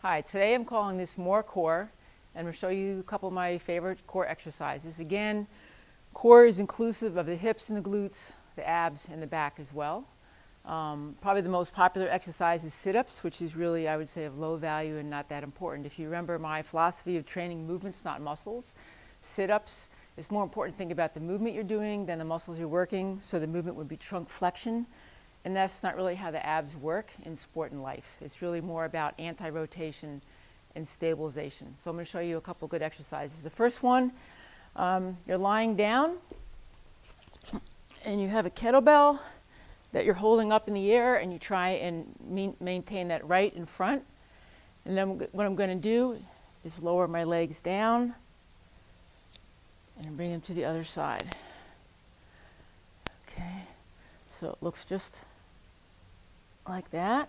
Hi, today I'm calling this More Core, and I'm going to show you a couple of my favorite core exercises. Again, core is inclusive of the hips and the glutes, the abs, and the back as well. Probably the most popular exercise is sit-ups, which is really, I would say, of low value and not that important. If you remember my philosophy of training movements, not muscles, sit-ups, it's more important to think about the movement you're doing than the muscles you're working, so the movement would be trunk flexion. And that's not really how the abs work in sport and life. It's really more about anti-rotation and stabilization. So I'm going to show you a couple good exercises. The first one, you're lying down and you have a kettlebell that you're holding up in the air, and you try and maintain that right in front. And then what I'm going to do is lower my legs down and bring them to the other side. Okay, so it looks just like that.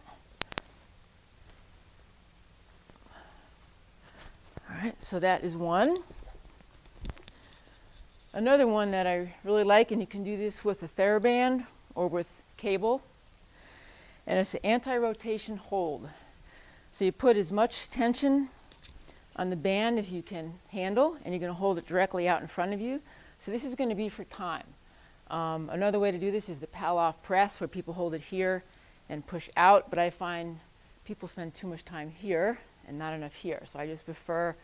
All right, so that is one. Another one that I really like, and you can do this with a TheraBand or with cable, and it's an anti-rotation hold. So you put as much tension on the band as you can handle, and you're going to hold it directly out in front of you. So this is going to be for time. Another way to do this is the pal-off press, where people hold it here and push out, but I find people spend too much time here and not enough here. So I just prefer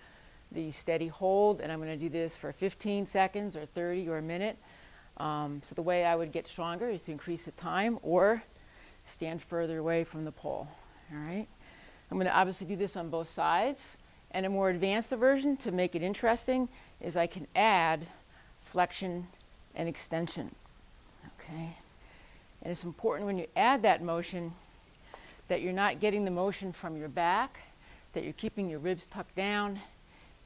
the steady hold, and I'm going to do this for 15 seconds or 30 or a minute. So the way I would get stronger is to increase the time or stand further away from the pole. All right. I'm going to obviously do this on both sides, and a more advanced version to make it interesting is I can add flexion and extension. Okay. And it's important when you add that motion that you're not getting the motion from your back, that you're keeping your ribs tucked down,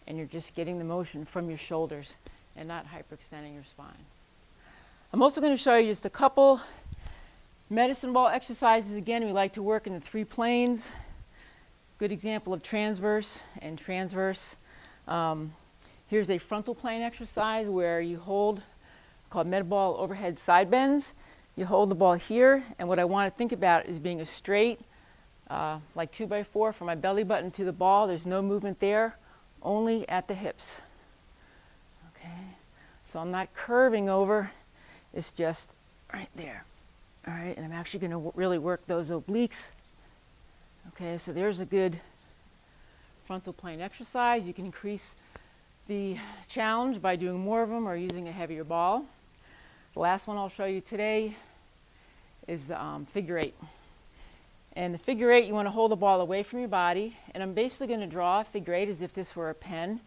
and you're just getting the motion from your shoulders and not hyperextending your spine. I'm also going to show you just a couple medicine ball exercises. Again, we like to work in the 3 planes. Good example of transverse and transverse. Here's a frontal plane exercise where you hold, called med ball overhead side bends. You hold the ball here, and what I want to think about is being a straight, like 2x4 from my belly button to the ball. There's no movement there, only at the hips. Okay, so I'm not curving over, it's just right there. All right, and I'm actually going to really work those obliques. Okay, so there's a good frontal plane exercise. You can increase the challenge by doing more of them or using a heavier ball. The last one I'll show you today is the figure 8. And the figure 8, you want to hold the ball away from your body, and I'm basically going to draw a figure 8 as if this were a pen,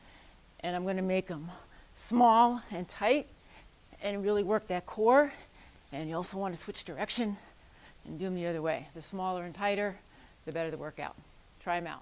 and I'm going to make them small and tight and really work that core. And you also want to switch direction and do them the other way. The smaller and tighter, the better the workout. Try them out.